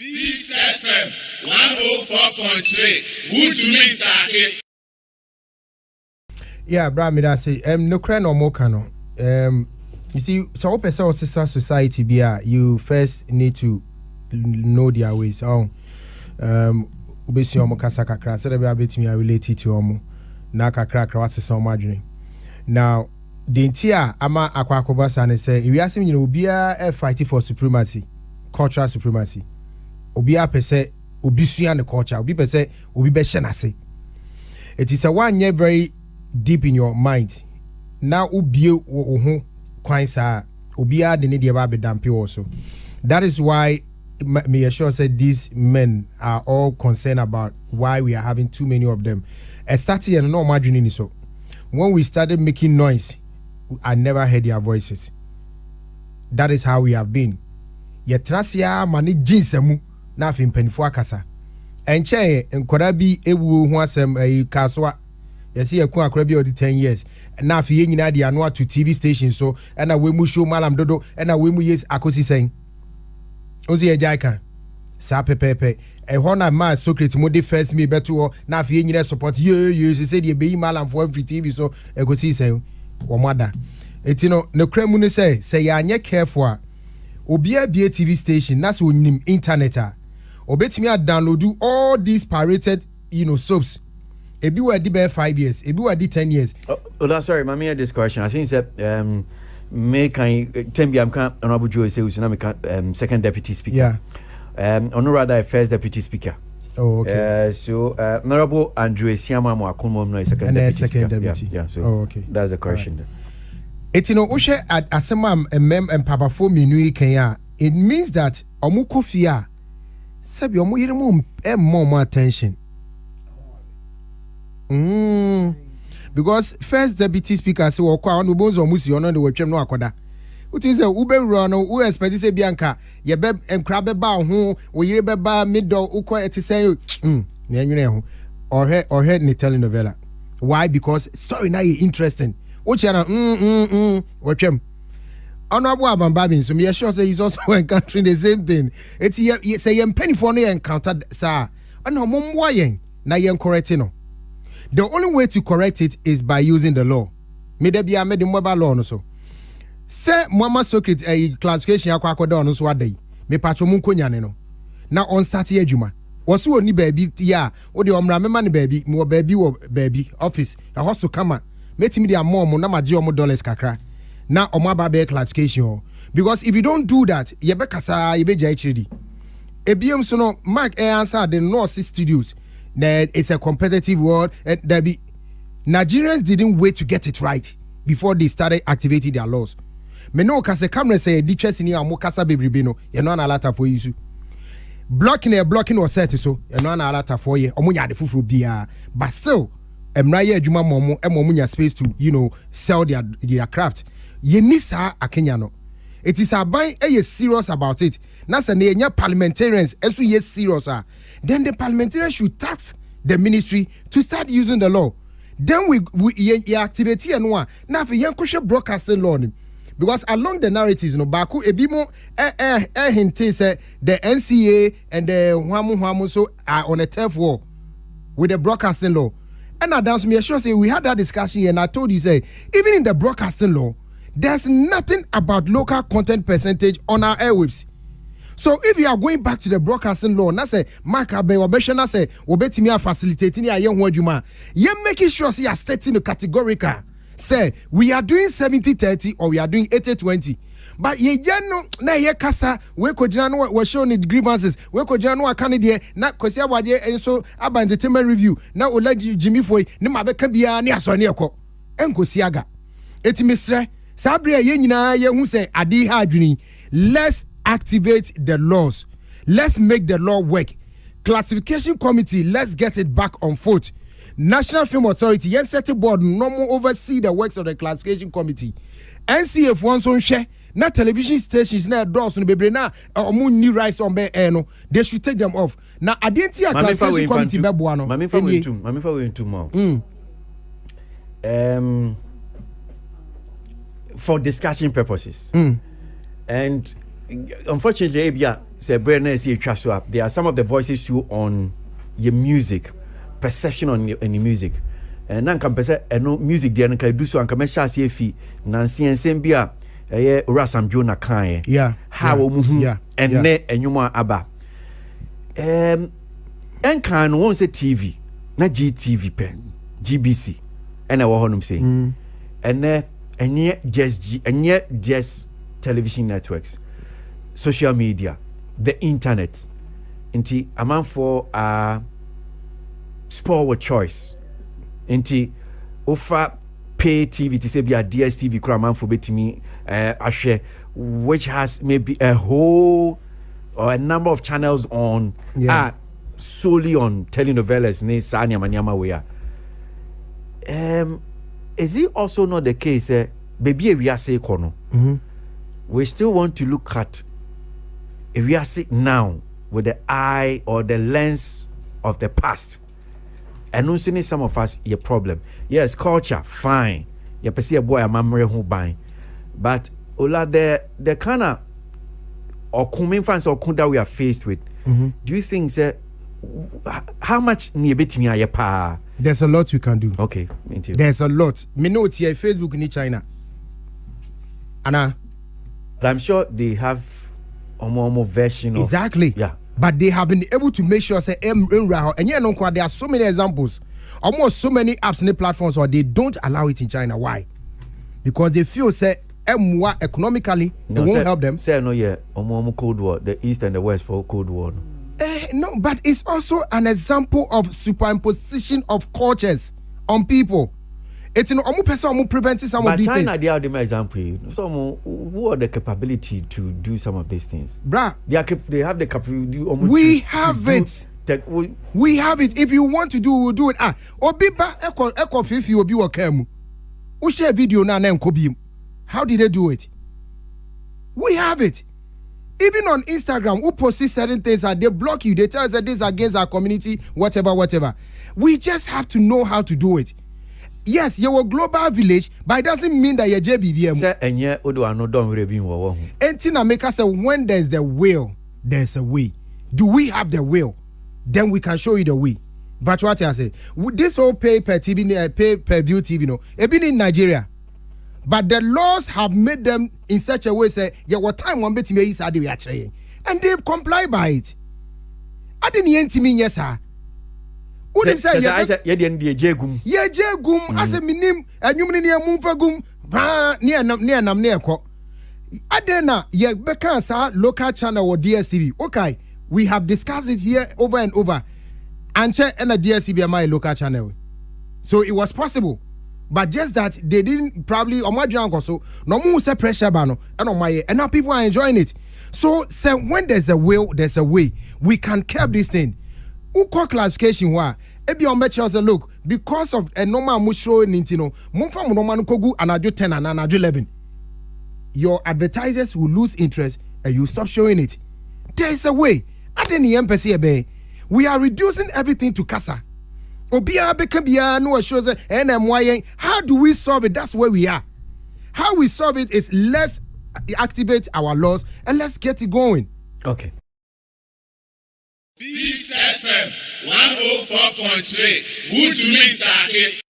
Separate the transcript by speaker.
Speaker 1: Peace FM 104.3. Who to me take?
Speaker 2: Yeah, brother, me that say no cry no more cano. You see, so person or sister society be you first need to know their ways. So ubesi omo kasa kakra say be abetimi relate to omo na kakra kakra what's so madwene. Now the entire ama akwakoba san say we are saying obi a fight for supremacy, cultural supremacy. Obi a pese obi sua the culture, obi pese obi be hye. It is a one year very deep in your mind. Now ubie wo ho kwan sa obi a de ne de ba be dampe also. That is why me assure said these men are all concerned about why we are having too many of them. Starting and no margin so. When we started making noise, I never heard their voices. That is how we have been. Yetrasia mani jinsemu na fi mpanifo akasa. Enche enkoda bi ewu ho asem kaswa. Yesi yakun akora bi odi 10 years. Na fi nyina de ano to TV station so na we mu show malam dodo na we mu yes akosi sen. Ozi ejaika. Sa pepepe. Ehon na ma Socrates mo de first me beto na fi nyina support ye say de be malam for every TV so akosi sen. Wo mada. Etino ne kremu ne say ya anye careful a obi a be TV station na so nim internet a obetimi a download all these pirated soaps. Ebi were di 5 years, ebi were di 10 years.
Speaker 3: Oh, sorry, mami had this question. I think that me can tembi am kan honorable Joe say we na second deputy speaker.
Speaker 2: Yeah.
Speaker 3: Or rather first deputy speaker.
Speaker 2: Oh, okay.
Speaker 3: So honorable Andrew Siama mo akunmo no second deputy speaker. Yeah. So
Speaker 2: okay.
Speaker 3: That's the question. Right.
Speaker 2: Etino ohwe asema empapafo menu Kenya. It means that omukofia sabi omo yire mo attention. Because first deputy speaker say wo kwa no bonzo musi ono de wetwem no akoda. Utin say ube ru no we expect say bianka ye be enkra be ba ho wo yire be ba middle uko etisen na enwene ho or head ni telenovela. Why? Because story na you interesting. Uchi na wetwem. Honorable Abambabin so me sure say he's also encountering the same thing. It's say yen penny for no encountered sir. Ono mo mwa yen na yen correct no. The only way to correct it is by using the law. Me de bia me de mobile law no so. Say Mama Socrates classification akwakoda no so adai. Me patro mu nkonyane no. Na on start adwuma. Woso oni baabi ya, wo de omra mema ne baabi, me wo baabi office. A hoso kama. Metimi de amom na maje omo dollars kakra. Na omo aba be classification. Because if you don't do that, ye be kasa ye be jai chiri. Ebiem so no Mark answer the North Studios. That it's a competitive world and Nigerians didn't wait to get it right before they started activating their laws. Me no kase camera say di chesi ni amo kasa bebrebe no ye no na alata for you. Blocking or set so ye no na alata for ye omo nya de fufuru bia but still emra ye adwuma momo nya space to sell their craft. Ye ni sa akenya no. It is aban serious about it. Na se ne nya parliamentarians esu ye serious then the parliamentarians should task the ministry to start using the law. Then we activate here no na fe yen kwhwe broadcasting law ni. Because along the narratives baako ebimo hinte say the NCA and the hwamu so are on a turf war with the broadcasting law. And I dance me sure say we had that discussion here and I told you say even in the broadcasting law there's nothing about local content percentage on our airwaves. So if you are going back to the broadcasting law, na say Mark Abe obesha na say obetimi facilitating ya yen ho adwuma. Ye making sure say you are stating the categorical. Say we are doing 70-30 or we are doing 80-20. But ye no na ye kasa we kojina no we show ni grievances. We kojina no aka ne de na kwesi awade enso aba entertainment review. Na Olaji Jimmy Foy ne mabeka bia ne aso ne ekọ. Enkosi aga. Eti misre sabre ye nyina ye hu say ade ha adwini. Let's activate the laws. Let's make the law work. Classification committee, let's get it back on foot. National Film Authority, yes, set a board, no more oversee the works of the classification committee. NCF wants on share, not television stations, not doors on baby na moon new rights on be no. They should take them off. Now I didn't see a classification committee bebuano.
Speaker 3: Mami fa we into more. For discussion purposes. And unfortunately, say Brenner is up. There are some of the voices too on your music, perception on your music. And then can perceive no music there and can do so and can share see fee. Nancy and Sembia, Rasam Jonah Kanye.
Speaker 2: Yeah.
Speaker 3: How and ne and you want abba. And can won't say TV, not GTV pe, GBC, and I want say. And yet just television networks, social media, the internet. Inti a man for sport with choice. Inti offer pay TV to say be a DSTV man for betimi ashare, which has maybe a whole or a number of channels on solely on telenovelas ne sanya manyama we are. Is it also not the case baby we are say kono? We still want to look at if we are sick now with the eye or the lens of the past. And no seen some of us your problem. Yes, culture, fine. You perceive a boy a memory who buy. But Ola the kind of or coming fans or that we are faced with. Do you think how much near bit me a pa?
Speaker 2: There's a lot we can do.
Speaker 3: Okay, me too.
Speaker 2: There's a lot. Me know it's here Facebook in China. Anna.
Speaker 3: But I'm sure they have a more version of
Speaker 2: exactly.
Speaker 3: Yeah.
Speaker 2: But they have been able to make sure say and there are so many examples. Almost so many apps and platforms or they don't allow it in China. Why? Because they feel say economically it won't help them.
Speaker 3: Say no, yeah, Cold War, the East and the West for Cold War.
Speaker 2: No, but it's also an example of superimposition of cultures on people. It's in almost person preventing some of these things.
Speaker 3: But China, they are the example. So, who are the capability to do some of these things?
Speaker 2: Bruh,
Speaker 3: they have the capability.
Speaker 2: We have it. We have it. If you want to do, we'll do it. Obiba eko fifi obi wakemu. Who share video na nkobim. How did they do it? We have it. Even on Instagram, who post certain things and they block you. They tell us that this is against our community, whatever. We just have to know how to do it. Yes, you're a global village, but it doesn't mean that you're JBBM.
Speaker 3: Say, and yeah, Odo are not done with being war.
Speaker 2: Entina make us say when there's the will, there's a way. Do we have the will? Then we can show you the way. But what I say, this whole pay per view TV, no, it been in Nigeria, but the laws have made them in such a way say, yeah, what time one bit me is actually, and they comply by it. I didn't mean yes, sir. Wouldn't say
Speaker 3: I said yeah jegum.
Speaker 2: Yeah jegum as a minim and you mean mumfagum near ko. Adena ye beka local channel or DSTV. Okay, we have discussed it here over and over. And check and a DSTV my local channel. So it was possible. But just that they didn't probably on my drunk or so no more say pressure bano and on my and now people are enjoying it. So say when there's a will, there's a way. We can curb this thing. Who call classification wa ebi on make say look because of a normal musho nintino mumfa normal kogu anajo 10 and anajo 11 your advertisers will lose interest and you stop showing it. There is a way. Adeni empesi ebe we are reducing everything to kasa obia beka bia no shows NMY. How do we solve it? That's where we are. How we solve it is let's activate our laws and let's get it going.
Speaker 3: Okay.
Speaker 1: Peace FM 104.3. Good to meet you.